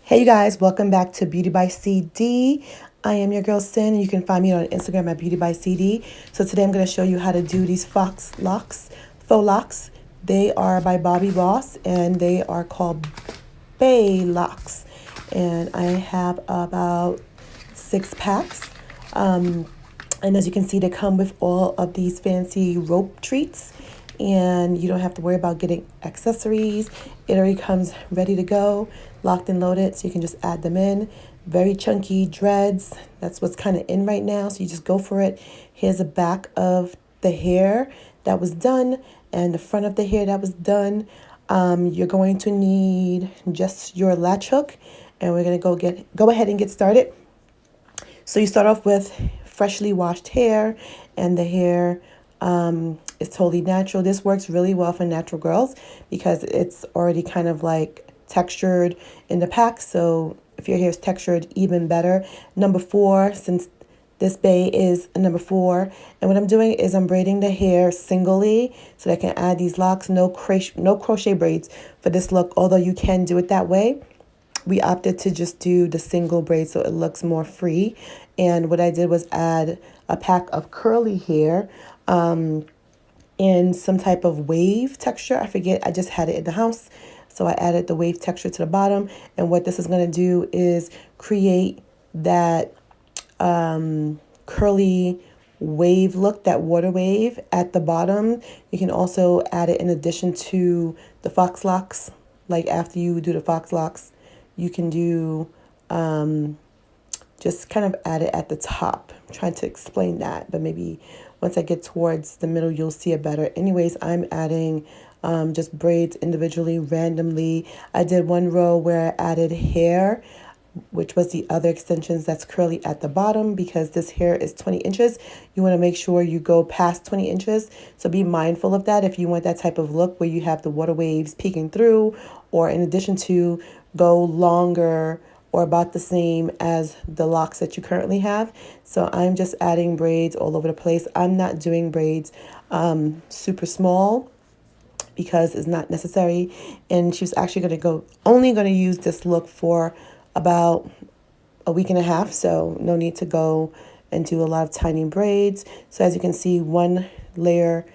Hey you guys, welcome back to Beauty by CD. I am your girl Sin, and you can find me on Instagram at Beauty by CD. So today I'm going to show you how to do these faux locks. They are by Bobbi Boss and they are called Bay locks. And I have about 6 packs. And as you can see, they come with all of these fancy rope treats, and you don't have to worry about getting accessories. It already comes ready to go, locked and loaded, so you can just add them in. Very chunky dreads. That's what's kind of in right now, so you just go for it. Here's the back of the hair that was done and the front of the hair that was done. You're going to need just your latch hook, and we're going to go ahead and get started. So you start off with freshly washed hair, and the hair is totally natural. This works really well for natural girls because it's already kind of like textured in the pack. So if your hair is textured, even better. Number 4, since this bay is a number 4. And what I'm doing is I'm braiding the hair singly so that I can add these locks. No crochet braids for this look, although you can do it that way. We opted to just do the single braid so it looks more free. And what I did was add a pack of curly hair in some type of wave texture. I forget, I just had it in the house. So I added the wave texture to the bottom. And what this is going to do is create that curly wave look, that water wave at the bottom. You can also add it in addition to the fox locks. Like after you do the fox locks, you can do just kind of add it at the top. I'm trying to explain that, but maybe once I get towards the middle, you'll see it better. Anyways, I'm adding just braids individually, randomly. I did one row where I added hair, which was the other extensions that's curly at the bottom. Because this hair is 20 inches, you want to make sure you go past 20 inches. So be mindful of that if you want that type of look where you have the water waves peeking through, or in addition to go longer or about the same as the locks that you currently have. So I'm just adding braids all over the place. I'm not doing braids super small because it's not necessary. And she was actually only going to use this look for about a week and a half. So no need to go and do a lot of tiny braids. So as you can see, one braid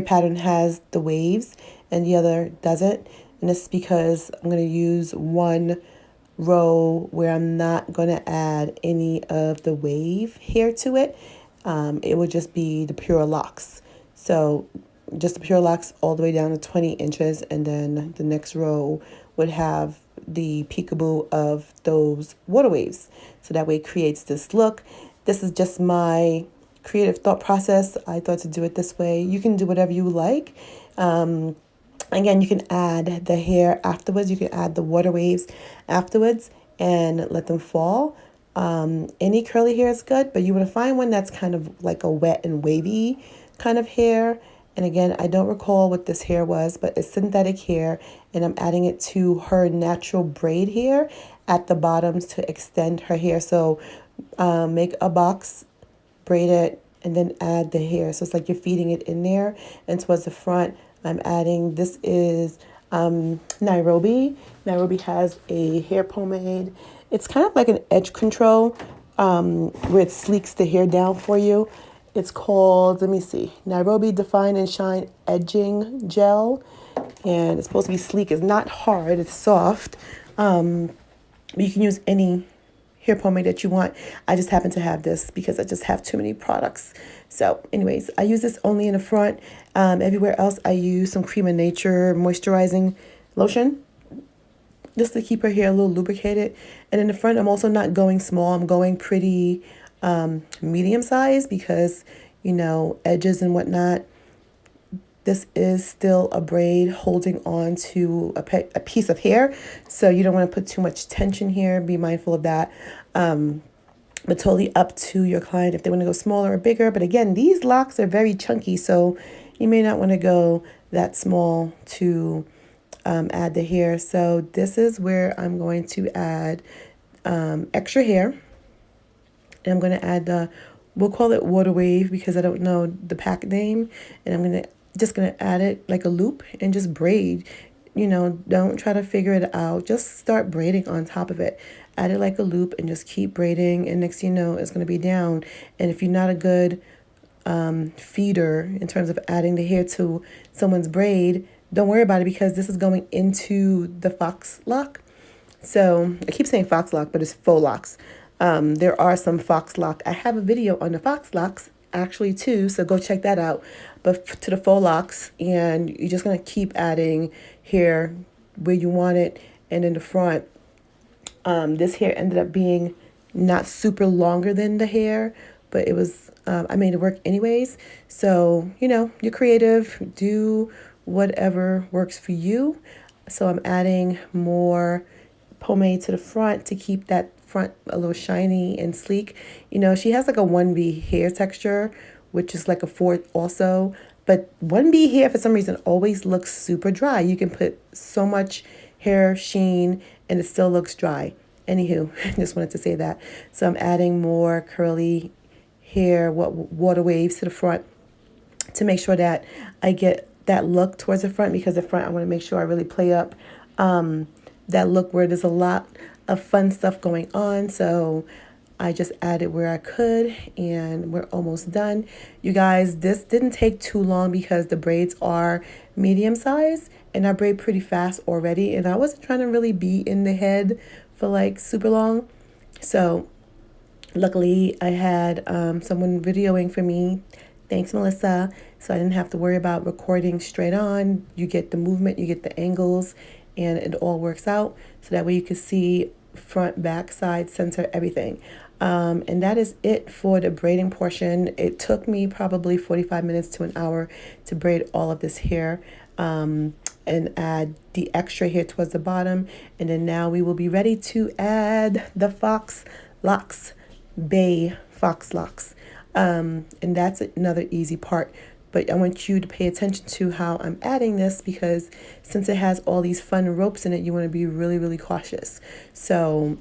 pattern has the waves and the other doesn't. And it's because I'm going to use one row where I'm not going to add any of the wave hair to it. It would just be the pure locks. So just the pure locks all the way down to 20 inches. And then the next row would have the peekaboo of those water waves. So that way it creates this look. This is just my creative thought process. I thought to do it this way. You can do whatever you like. Again, you can add the hair afterwards. You can add the water waves afterwards and let them fall. Any curly hair is good, but you want to find one that's kind of like a wet and wavy kind of hair. And again, I don't recall what this hair was, but it's synthetic hair, and I'm adding it to her natural braid hair at the bottoms to extend her hair. So make a box, braid it, and then add the hair. So it's like you're feeding it in there. And towards the front, I'm adding, this is Nairobi. Nairobi has a hair pomade. It's kind of like an edge control where it sleeks the hair down for you. It's called, let me see, Nairobi Define and Shine Edging Gel. And it's supposed to be sleek. It's not hard, it's soft. But you can use any hair pomade that you want. I just happen to have this because I just have too many products. So anyways, I use this only in the front. Everywhere else, I use some Cream of Nature moisturizing lotion just to keep her hair a little lubricated. And in the front, I'm also not going small. I'm going pretty medium size because, you know, edges and whatnot. This is still a braid holding on to a piece of hair. So you don't want to put too much tension here. Be mindful of that. But totally up to your client if they want to go smaller or bigger. But again, these locks are very chunky, so you may not want to go that small to add the hair. So this is where I'm going to add extra hair. And I'm going to add we'll call it water wave because I don't know the pack name. And I'm just going to add it like a loop and just braid. don't try to figure it out. Just start braiding on top of it. Add it like a loop and just keep braiding. And next thing you know, it's going to be down. And if you're not a good feeder in terms of adding the hair to someone's braid, don't worry about it because this is going into the fox lock. So I keep saying fox lock, but it's faux locks. There are some fox lock. I have a video on the fox locks actually too, so go check that out. But to the faux locks, and you're just gonna keep adding hair where you want it, and in the front, this hair ended up being not super longer than the hair, but it was I made it work anyways. So you're creative, do whatever works for you. So I'm adding more pomade to the front to keep that front a little shiny and sleek. She has like a 1B hair texture, which is like a 4 also. But 1B hair, for some reason, always looks super dry. You can put so much hair sheen and it still looks dry. Anywho, just wanted to say that. So I'm adding more curly hair, water waves to the front to make sure that I get that look towards the front, because the front I want to make sure I really play up that look where there's a lot of fun stuff going on. So I just added where I could, and we're almost done. You guys, this didn't take too long because the braids are medium size and I braid pretty fast already, and I wasn't trying to really be in the head for like super long. So luckily I had someone videoing for me. Thanks, Melissa. So I didn't have to worry about recording straight on. You get the movement, you get the angles, and it all works out. So that way you can see front, back, side, center, everything. And that is it for the braiding portion. It took me probably 45 minutes to an hour to braid all of this hair and add the extra hair towards the bottom. And then now we will be ready to add the fox locks, bay fox locks. And that's another easy part. But I want you to pay attention to how I'm adding this, because since it has all these fun ropes in it, you want to be really, really cautious. So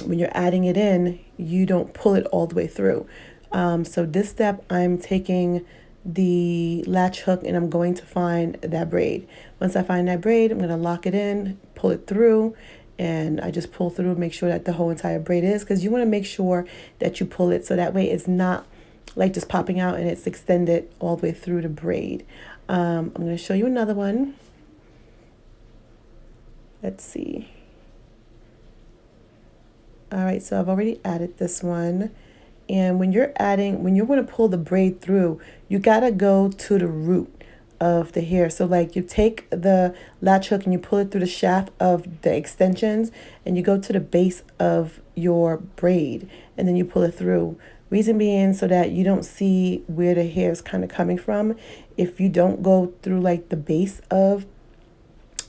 when you're adding it in, you don't pull it all the way through. So this step, I'm taking the latch hook and I'm going to find that braid. Once I find that braid, I'm going to lock it in, pull it through, and I just pull through, make sure that the whole entire braid is, because you want to make sure that you pull it so that way it's not like just popping out and it's extended all the way through the braid. I'm going to show you another one. Let's see. All right, so I've already added this one. And when you're going to pull the braid through, you got to go to the root of the hair. So like you take the latch hook and you pull it through the shaft of the extensions, and you go to the base of your braid, and then you pull it through. Reason being so that you don't see where the hair is kind of coming from. If you don't go through like the base of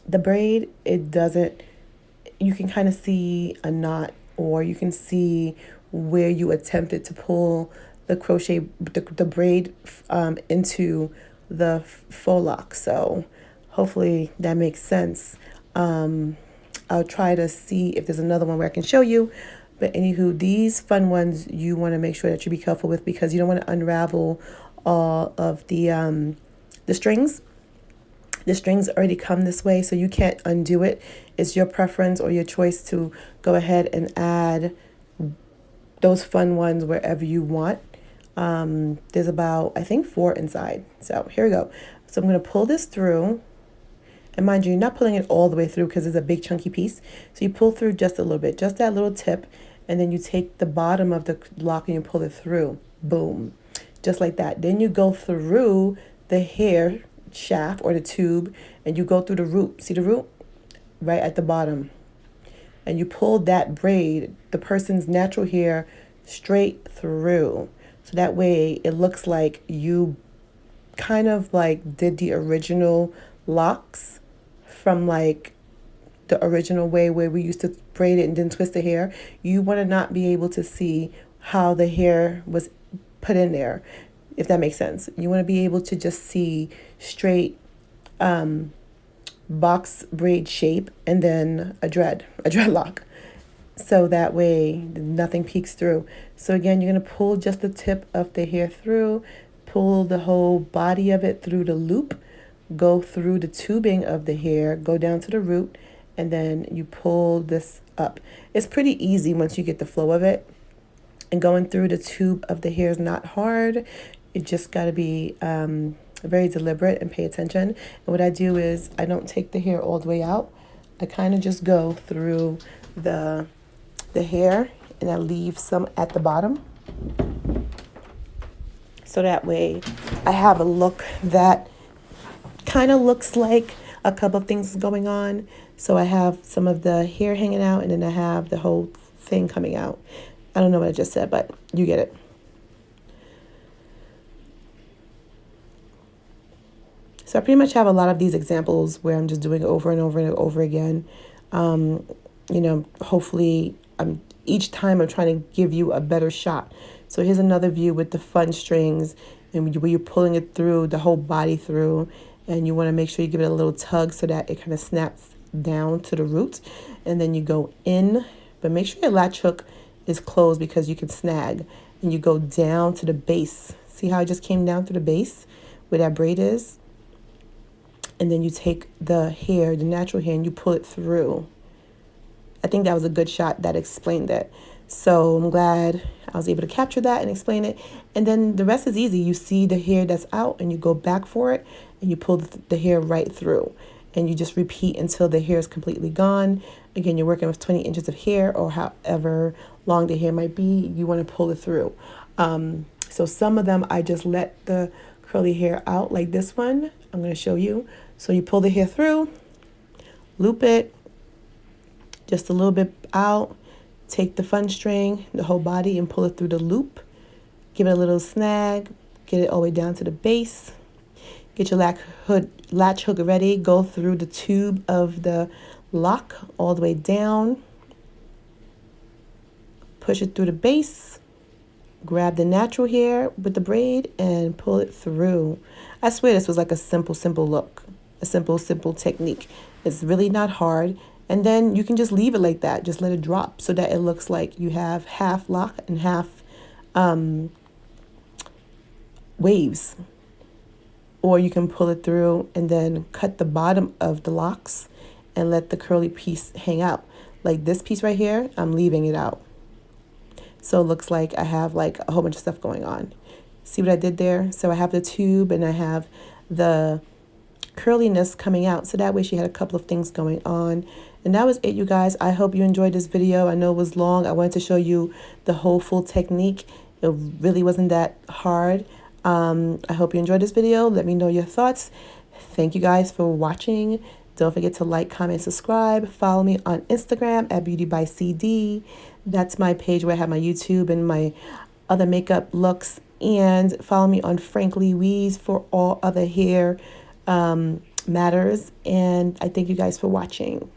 the braid, you can kind of see a knot, or you can see where you attempted to pull the the braid into the faux lock. So hopefully that makes sense. I'll try to see if there's another one where I can show you. But anywho, these fun ones you want to make sure that you be careful with, because you don't want to unravel all of the strings. The strings already come this way, so you can't undo it. It's your preference or your choice to go ahead and add those fun ones wherever you want. There's about, I think, 4 inside. So here we go. So I'm going to pull this through. And mind you, you're not pulling it all the way through because it's a big chunky piece. So you pull through just a little bit, just that little tip. And then you take the bottom of the lock and you pull it through. Boom. Just like that. Then you go through the hair shaft or the tube, and you go through the root. See the root? Right at the bottom. And you pull that braid, the person's natural hair, straight through. So that way it looks like you kind of like did the original locks from like the original way where we used to braid it and then twist the hair. You want to not be able to see how the hair was put in there, if that makes sense. You want to be able to just see straight box braid shape and then a dreadlock. So that way nothing peeks through. So again, you're going to pull just the tip of the hair through, pull the whole body of it through the loop, go through the tubing of the hair, go down to the root, and then you pull this up. It's pretty easy once you get the flow of it. And going through the tube of the hair is not hard. You just got to be very deliberate and pay attention. And what I do is I don't take the hair all the way out. I kind of just go through the hair, and I leave some at the bottom. So that way I have a look that kind of looks like a couple of things going on. So I have some of the hair hanging out, and then I have the whole thing coming out. I don't know what I just said, but you get it. So I pretty much have a lot of these examples where I'm just doing it over and over and over again. Hopefully each time I'm trying to give you a better shot. So here's another view with the fun strings, and where you're pulling it through, the whole body through, and you want to make sure you give it a little tug so that it kind of snaps down to the root, and then you go in, but make sure your latch hook is closed because you can snag, and you go down to the base. See how I just came down to the base where that braid is? And then you take the hair, the natural hair, and you pull it through. I think that was a good shot that explained it. So I'm glad I was able to capture that and explain it. And then the rest is easy. You see the hair that's out, and you go back for it, and you pull the hair right through. And you just repeat until the hair is completely gone. Again, you're working with 20 inches of hair, or however long the hair might be, you want to pull it through. So some of them, I just let the curly hair out, like this one. I'm going to show you. So you pull the hair through, loop it just a little bit out, take the fun string, the whole body, and pull it through the loop. Give it a little snag, get it all the way down to the base. Get your latch hook ready. Go through the tube of the lock all the way down. Push it through the base. Grab the natural hair with the braid and pull it through. I swear this was like a simple look. A simple technique. It's really not hard. And then you can just leave it like that. Just let it drop so that it looks like you have half lock and half waves. Or you can pull it through and then cut the bottom of the locks and let the curly piece hang out. Like this piece right here, I'm leaving it out. So it looks like I have like a whole bunch of stuff going on. See what I did there? So I have the tube and I have the curliness coming out. So that way she had a couple of things going on. And that was it, you guys. I hope you enjoyed this video. I know it was long. I wanted to show you the whole full technique. It really wasn't that hard. I hope you enjoyed this video. Let me know your thoughts. Thank you guys for watching. Don't forget to like, comment, subscribe. Follow me on Instagram at Beauty by CD. That's my page where I have my YouTube and my other makeup looks. And follow me on Frankly Weeze for all other hair matters. And I thank you guys for watching.